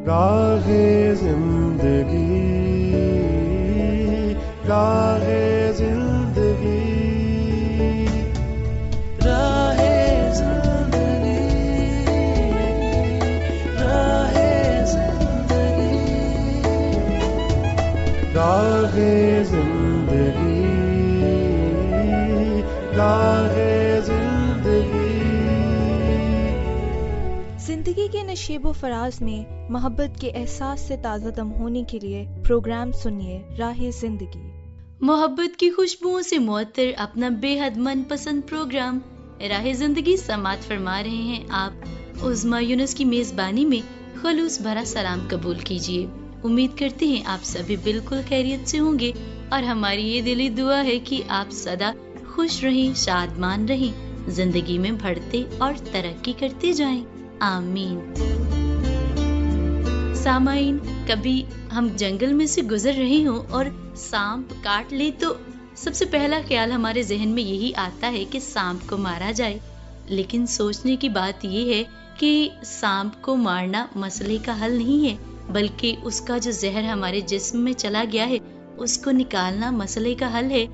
راہ زندگی، راہ زندگی، راہ زندگی، راہ زندگی، راہ زندگی، راہ زندگی۔ زندگی کے نشیب و فراز میں محبت کے احساس سے تازہ دم ہونے کے لیے پروگرام سنیے راہ زندگی۔ محبت کی خوشبوؤں سے معطر اپنا بے حد من پسند پروگرام راہ زندگی سماعت فرما رہے ہیں آپ عظمیٰ یونس کی میزبانی میں۔ خلوص بھرا سلام قبول کیجیے۔ امید کرتے ہیں آپ سبھی بالکل خیریت سے ہوں گے، اور ہماری یہ دلی دعا ہے کہ آپ سدا خوش رہیں، شادمان رہیں، زندگی میں بڑھتے اور ترقی کرتے جائیں، آمین۔ سامعین، کبھی ہم جنگل میں سے گزر رہے ہوں اور سانپ کاٹ لے تو سب سے پہلا خیال ہمارے ذہن میں یہی آتا ہے کہ سانپ کو مارا جائے، لیکن سوچنے کی بات یہ ہے کہ سانپ کو مارنا مسئلے کا حل نہیں ہے، بلکہ اس کا جو زہر ہمارے جسم میں چلا گیا ہے اس کو نکالنا مسئلے کا حل ہے،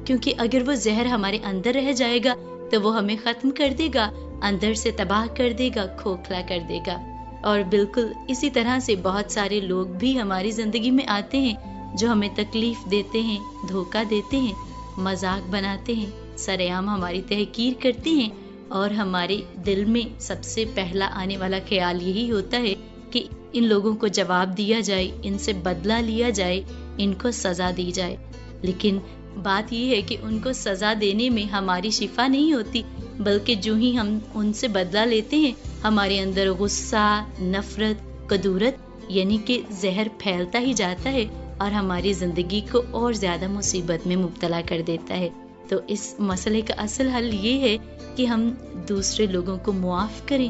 کیونکہ اگر وہ زہر ہمارے اندر رہ جائے گا تو وہ ہمیں ختم کر دے گا، اندر سے تباہ کر دے گا، کھوکھلا کر دے گا۔ اور بالکل اسی طرح سے بہت سارے لوگ بھی ہماری زندگی میں آتے ہیں جو ہمیں تکلیف دیتے ہیں، دھوکہ دیتے ہیں، مذاق بناتے ہیں، سرعام ہماری تحقیر کرتے ہیں، اور ہمارے دل میں سب سے پہلا آنے والا خیال یہی ہوتا ہے کہ ان لوگوں کو جواب دیا جائے، ان سے بدلہ لیا جائے، ان کو سزا دی جائے۔ لیکن بات یہ ہے کہ ان کو سزا دینے میں ہماری شفا نہیں ہوتی، بلکہ جو ہی ہم ان سے بدلہ لیتے ہیں ہمارے اندر غصہ، نفرت، کدورت یعنی کہ زہر پھیلتا ہی جاتا ہے اور ہماری زندگی کو اور زیادہ مصیبت میں مبتلا کر دیتا ہے۔ تو اس مسئلے کا اصل حل یہ ہے کہ ہم دوسرے لوگوں کو معاف کریں،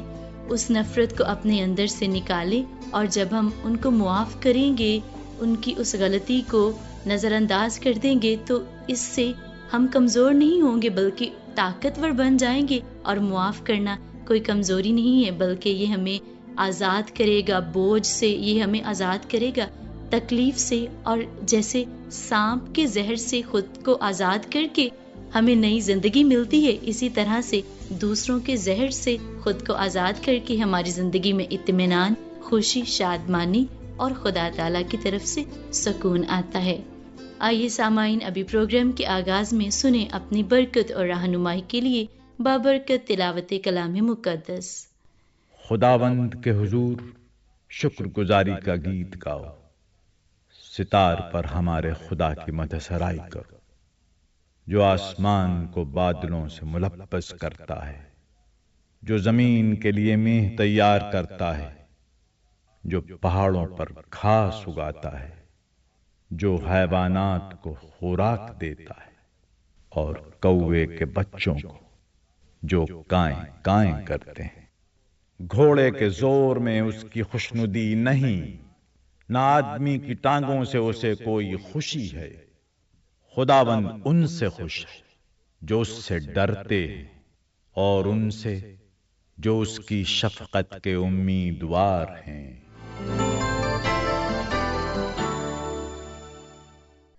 اس نفرت کو اپنے اندر سے نکالیں، اور جب ہم ان کو معاف کریں گے، ان کی اس غلطی کو نظر انداز کر دیں گے، تو اس سے ہم کمزور نہیں ہوں گے بلکہ طاقتور بن جائیں گے۔ اور معاف کرنا کوئی کمزوری نہیں ہے، بلکہ یہ ہمیں آزاد کرے گا بوجھ سے، یہ ہمیں آزاد کرے گا تکلیف سے، اور جیسے سانپ کے زہر سے خود کو آزاد کر کے ہمیں نئی زندگی ملتی ہے، اسی طرح سے دوسروں کے زہر سے خود کو آزاد کر کے ہماری زندگی میں اطمینان، خوشی، شادمانی اور خدا تعالیٰ کی طرف سے سکون آتا ہے۔ آئیے سامعین، ابھی پروگرام کے آغاز میں سنیں اپنی برکت اور رہنمائی کے لیے بابرکت تلاوت کلام مقدس۔ خداوند کے حضور شکر گزاری کا گیت گاؤ، ستار پر ہمارے خدا کی مدح سرائی کرو، جو آسمان کو بادلوں سے ملبس کرتا ہے، جو زمین کے لیے میہ تیار کرتا ہے، جو پہاڑوں پر گھاس اگاتا ہے، جو حیوانات کو خوراک دیتا ہے، اور کوے کے بچوں کو جو کائیں کائیں کرتے ہیں۔ گھوڑے کے زور میں اس کی خوشنودی نہیں، نہ آدمی کی ٹانگوں سے اسے کوئی خوشی ہے۔ خداوند ان سے خوش ہے جو اس سے ڈرتے ہیں، اور ان سے جو اس کی شفقت کے امیدوار ہیں۔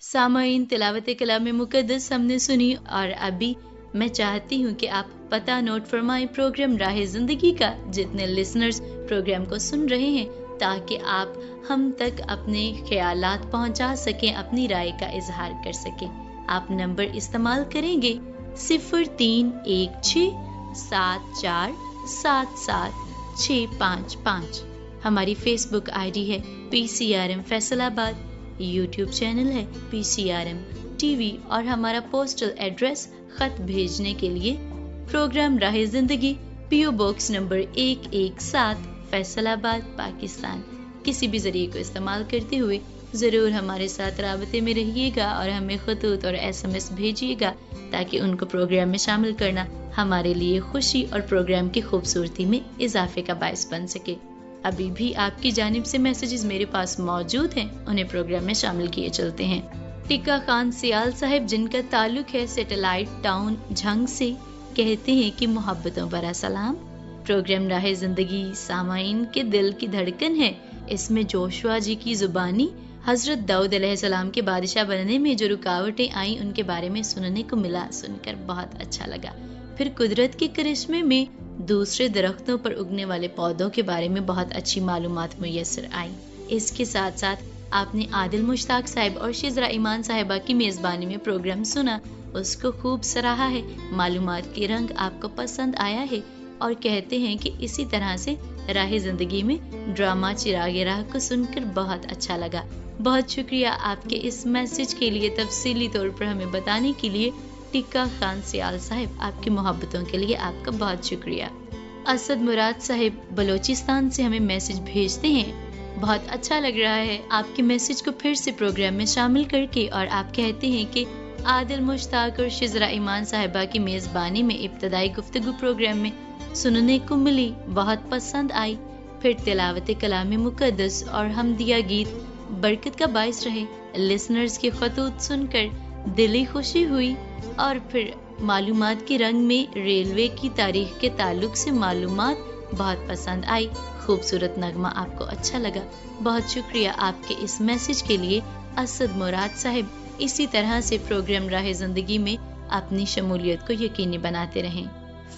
سامعین، تلاوت کلام مقدس ہم نے سنی، اور ابھی میں چاہتی ہوں کہ آپ پتہ نوٹ فرمائیں پروگرام راہ زندگی کا، جتنے لسنرز پروگرام کو سن رہے ہیں، تاکہ آپ ہم تک اپنے خیالات پہنچا سکیں، اپنی رائے کا اظہار کر سکیں۔ آپ نمبر استعمال کریں گے 031674775655۔ ہماری فیس بک آئی ڈی ہے PCRM فیصل آباد، یوٹیوب چینل ہے PCRM TV، اور ہمارا پوسٹل ایڈریس خط بھیجنے کے لیے پروگرام راہ زندگی، PO باکس نمبر 117، فیصل آباد، پاکستان۔ کسی بھی ذریعے کو استعمال کرتے ہوئے ضرور ہمارے ساتھ رابطے میں رہیے گا، اور ہمیں خطوط اور SMS بھیجیے گا، تاکہ ان کو پروگرام میں شامل کرنا ہمارے لیے خوشی اور پروگرام کی خوبصورتی میں اضافے کا باعث بن سکے۔ ابھی بھی آپ کی جانب سے میسیجز میرے پاس موجود ہیں، انہیں پروگرام میں شامل کیے چلتے ہیں۔ ٹکا خان سیال صاحب، جن کا تعلق ہے سیٹلائٹ ٹاؤن جھنگ سے، کہتے ہیں کہ محبتوں برا سلام۔ پروگرام راہ زندگی سامعین کے دل کی دھڑکن ہے، اس میں جوشوا جی کی زبانی حضرت داؤد علیہ السلام کے بادشاہ بننے میں جو رکاوٹیں آئیں ان کے بارے میں سننے کو ملا، سن کر بہت اچھا لگا۔ پھر قدرت کے کرشمے میں دوسرے درختوں پر اگنے والے پودوں کے بارے میں بہت اچھی معلومات میسر آئیں۔ اس کے ساتھ ساتھ آپ نے عادل مشتاق صاحب اور شزرا ایمان صاحبہ کی میزبانی میں پروگرام سنا، اس کو خوب سراہا ہے۔ معلومات کے رنگ آپ کو پسند آیا ہے اور کہتے ہیں کہ اسی طرح سے راہ زندگی میں ڈرامہ چراغ راہ کو سن کر بہت اچھا لگا۔ بہت شکریہ آپ کے اس میسج کے لیے، تفصیلی طور پر ہمیں بتانے کے لیے۔ ٹکا خان سیال صاحب، آپ کی محبتوں کے لیے آپ کا بہت شکریہ۔ اسد مراد صاحب بلوچستان سے ہمیں میسج بھیجتے ہیں، بہت اچھا لگ رہا ہے آپ کے میسج کو پھر سے پروگرام میں شامل کر کے، اور آپ کہتے ہیں کہ عادل مشتاق اور شزرا ایمان صاحبہ کی میزبانی میں ابتدائی گفتگو پروگرام میں سننے کو ملی، بہت پسند آئی۔ پھر تلاوت کلام مقدس اور حمدیہ گیت برکت کا باعث رہے۔ لسنرز کے خطوط سن کر دلی خوشی ہوئی، اور پھر معلومات کے رنگ میں ریلوے کی تاریخ کے تعلق سے معلومات بہت پسند آئی۔ خوبصورت نغمہ آپ کو اچھا لگا، بہت شکریہ آپ کے اس میسج کے لیے اسد مراد صاحب۔ اسی طرح سے پروگرام راہ زندگی میں اپنی شمولیت کو یقینی بناتے رہیں۔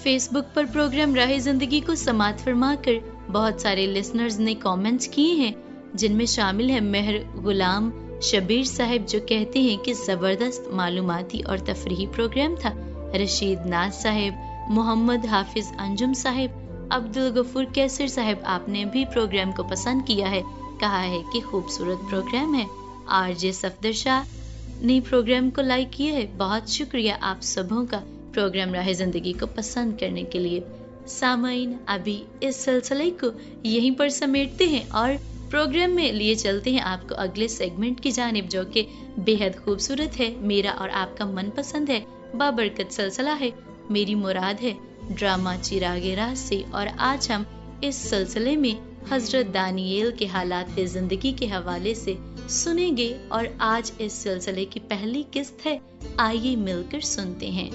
فیس بک پر پروگرام راہ زندگی کو سماعت فرما کر بہت سارے لسنرز نے کامنٹس کیے ہیں، جن میں شامل ہے مہر غلام شبیر صاحب، جو کہتے ہیں کہ زبردست معلوماتی اور تفریحی پروگرام تھا۔ رشید ناز صاحب، محمد حافظ انجم صاحب، عبدالغفور کیسر صاحب، آپ نے بھی پروگرام کو پسند کیا ہے، کہا ہے کہ خوبصورت پروگرام ہے۔ آر جے صفدر شاہ نے پروگرام کو لائک کیا ہے، بہت شکریہ آپ سبوں کا پروگرام راہ زندگی کو پسند کرنے کے لیے۔ سامعین، ابھی اس سلسلے کو یہیں پر سمیٹتے ہیں اور پروگرام میں لیے چلتے ہیں آپ کو اگلے سیگمنٹ کی جانب، جو کہ بے حد خوبصورت ہے، میرا اور آپ کا من پسند ہے، بابرکت سلسلہ ہے، میری مراد ہے ڈرامہ چراغ راہ سے۔ اور آج ہم اس سلسلے میں حضرت دانییل کے حالات زندگی کے حوالے سے سنیں گے، اور آج اس سلسلے کی پہلی قسط ہے، آئیے مل کر سنتے ہیں۔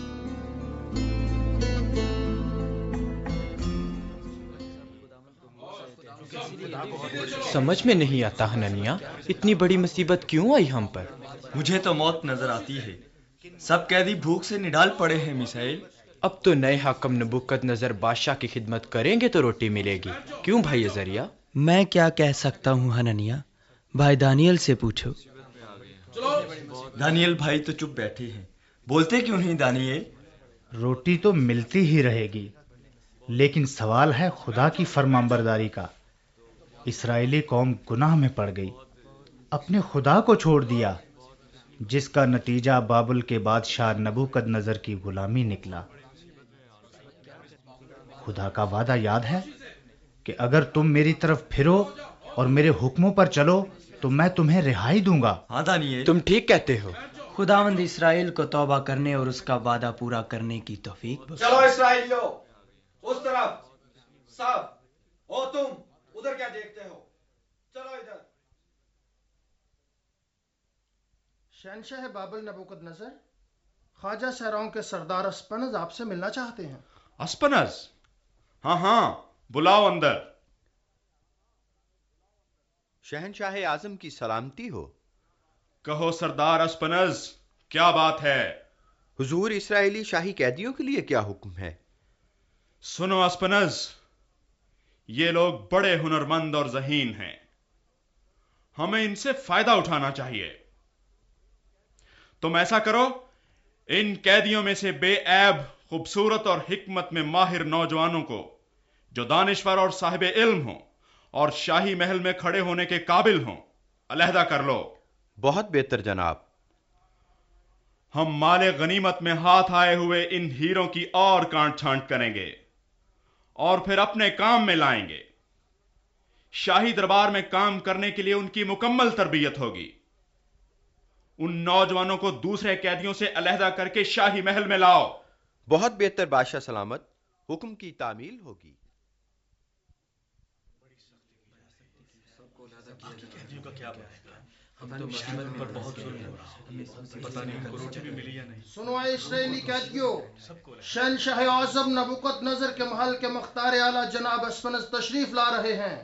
سمجھ میں نہیں آتا حنانیہ، اتنی بڑی مصیبت کیوں آئی ہم پر؟ مجھے تو موت نظر آتی ہے، سب قیدی بھوک سے نڈال پڑے ہیں میسائیل۔ اب تو نئے حاکم نبوکت نظر بادشاہ کی خدمت کریں گے تو روٹی ملے گی، کیوں بھائی ازریہ؟ میں کیا کہہ سکتا ہوں حنانیہ، بھائی دانیل سے پوچھو۔ دانیل بھائی تو چپ بیٹھے ہیں، بولتے کیوں نہیں دانیل؟ روٹی تو ملتی ہی رہے گی، لیکن سوال ہے خدا کی فرمانبرداری کا۔ اسرائیلی قوم گناہ میں پڑ گئی، اپنے خدا کو چھوڑ دیا، جس کا نتیجہ بابل کے بادشاہ نبوکد نظر کی غلامی نکلا۔ خدا کا وعدہ یاد ہے کہ اگر تم میری طرف پھرو اور میرے حکموں پر چلو تو میں تمہیں رہائی دوں گا۔ ہاں دانیل، تم ٹھیک کہتے ہو۔ خداوند اسرائیل کو توبہ کرنے اور اس کا وعدہ پورا کرنے کی توفیق بخشے۔ چلو اسرائیلیو، اس طرف سب، او تم ادھر کیا دیکھتے ہو، چلو ادھر۔ شہنشاہ بابل نبوکد نظر، خواجہ سہراؤں کے سردار اسپنز آپ سے ملنا چاہتے ہیں۔ اسپنز؟ ہاں ہاں، بلاؤ اندر۔ شہنشاہ اعظم کی سلامتی ہو۔ کہو سردار اسپنز، کیا بات ہے؟ حضور، اسرائیلی شاہی قیدیوں کے لیے کیا حکم ہے؟ سنو اسپنز، یہ لوگ بڑے ہنرمند اور ذہین ہیں، ہمیں ان سے فائدہ اٹھانا چاہیے۔ تم ایسا کرو، ان قیدیوں میں سے بے عیب، خوبصورت اور حکمت میں ماہر نوجوانوں کو، جو دانشور اور صاحب علم ہوں اور شاہی محل میں کھڑے ہونے کے قابل ہوں، علیحدہ کر لو۔ بہت بہتر جناب۔ ہم مال غنیمت میں ہاتھ آئے ہوئے ان ہیروں کی اور کانٹ چھانٹ کریں گے اور پھر اپنے کام میں لائیں گے۔ شاہی دربار میں کام کرنے کے لیے ان کی مکمل تربیت ہوگی۔ ان نوجوانوں کو دوسرے قیدیوں سے علیحدہ کر کے شاہی محل میں لاؤ۔ بہت بہتر بادشاہ سلامت، حکم کی تعمیل ہوگی۔ سنو اے اسرائیلی قیدیوں، شہنشاہ اعظم نبوکد نظر کے محل کے مختار اعلیٰ جناب اسفنز تشریف لا رہے ہیں۔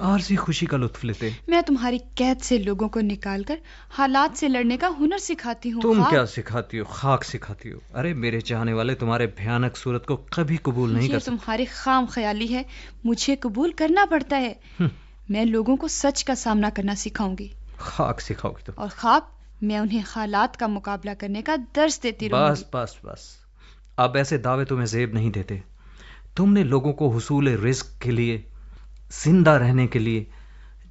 عارضی خوشی کا لطف لیتے. میں تمہاری قید سے لوگوں کو نکال کر حالات سے لڑنے کا ہنر سکھاتی ہوں. تم کیا سکھاتی ہو؟ خاک سکھاتی ہو. ارے میرے چاہنے والے تمہارے بھیانک صورت کو کبھی قبول نہیں کر سکتے. تمہاری خام خیالی ہے، مجھے قبول کرنا پڑتا ہے. میں لوگوں کو سچ کا سامنا کرنا سکھاؤں گی. خاک سکھاؤ گی تو؟ اور خاک میں انہیں حالات کا مقابلہ کرنے کا درس دیتی رہوں گی. بس اب ایسے دعوے تمہیں زیب نہیں دیتے. تم نے لوگوں کو حصول رزق کے لیے، زندہ رہنے کے لیے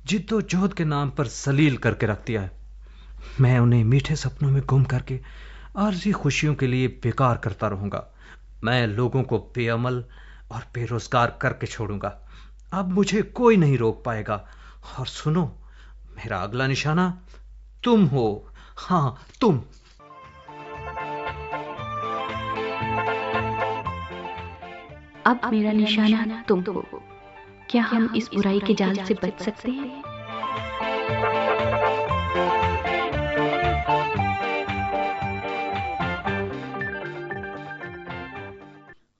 جد و جہد کے نام پر ذلیل کر کے رکھ دیا ہے. میں انہیں میٹھے سپنوں میں گم کر کے عارضی خوشیوں کے لیے بیکار کرتا رہوں گا. میں لوگوں کو بے عمل اور بے روزگار کر کے چھوڑوں گا. اب مجھے کوئی نہیں روک پائے گا. اور سنو، میرا اگلا نشانہ تم ہو. ہاں، تم. اب میرا نشانہ تم ہو. کیا ہم اس برائی کے جال سے بچ سکتے ہیں؟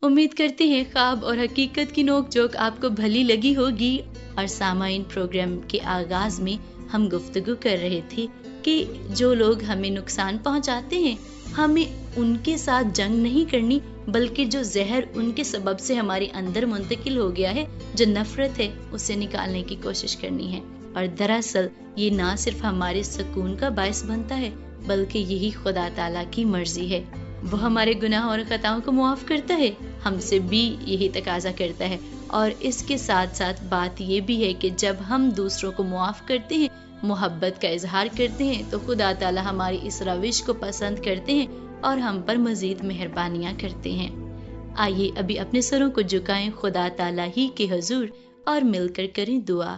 امید کرتے ہیں خواب اور حقیقت کی نوک جھوک آپ کو بھلی لگی ہوگی. اور سامعین، پروگرام کے آغاز میں ہم گفتگو کر رہے تھے کہ جو لوگ ہمیں نقصان پہنچاتے ہیں، ہمیں ان کے ساتھ جنگ نہیں کرنی، بلکہ جو زہر ان کے سبب سے ہمارے اندر منتقل ہو گیا ہے، جو نفرت ہے، اسے نکالنے کی کوشش کرنی ہے. اور دراصل یہ نہ صرف ہمارے سکون کا باعث بنتا ہے، بلکہ یہی خدا تعالیٰ کی مرضی ہے. وہ ہمارے گناہ اور خطاؤں کو معاف کرتا ہے، ہم سے بھی یہی تقاضا کرتا ہے. اور اس کے ساتھ ساتھ بات یہ بھی ہے کہ جب ہم دوسروں کو معاف کرتے ہیں، محبت کا اظہار کرتے ہیں، تو خدا تعالیٰ ہماری اس روش کو پسند کرتے ہیں اور ہم پر مزید مہربانیاں کرتے ہیں. آئیے ابھی اپنے سروں کو جھکائیں خدا تعالیٰ ہی کے حضور اور مل کر کریں دعا.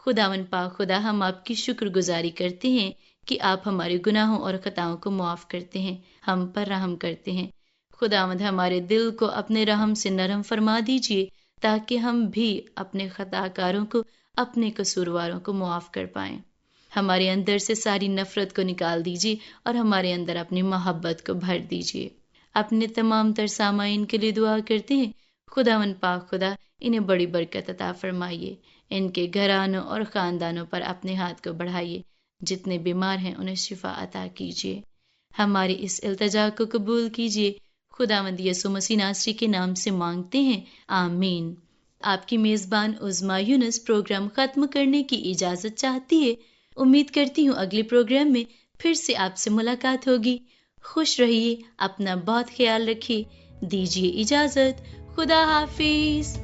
خداوند پاک خدا، ہم آپ کی شکر گزاری کرتے ہیں کہ آپ ہمارے گناہوں اور خطاؤں کو معاف کرتے ہیں، ہم پر رحم کرتے ہیں. خداوند ہمارے دل کو اپنے رحم سے نرم فرما دیجیے تاکہ ہم بھی اپنے خطا کاروں کو، اپنے قصورواروں کو معاف کر پائیں. ہمارے اندر سے ساری نفرت کو نکال دیجیے اور ہمارے اندر اپنی محبت کو بھر دیجیے. اپنے تمام تر سامعین کے لیے دعا کرتے ہیں. خداوند پاک خدا، انہیں بڑی برکت عطا فرمائیے. ان کے گھرانوں اور خاندانوں پر اپنے ہاتھ کو بڑھائیے. جتنے بیمار ہیں انہیں شفا عطا کیجیے. ہماری اس التجا کو قبول کیجیے. خداوند یسوع مسیح ناصری کے نام سے مانگتے ہیں، آمین. آپ کی میزبان عظمیٰ یونس پروگرام ختم کرنے کی اجازت چاہتی ہے. امید کرتی ہوں اگلے پروگرام میں پھر سے آپ سے ملاقات ہوگی. خوش رہیے، اپنا بہت خیال رکھیے. دیجیے اجازت. خدا حافظ.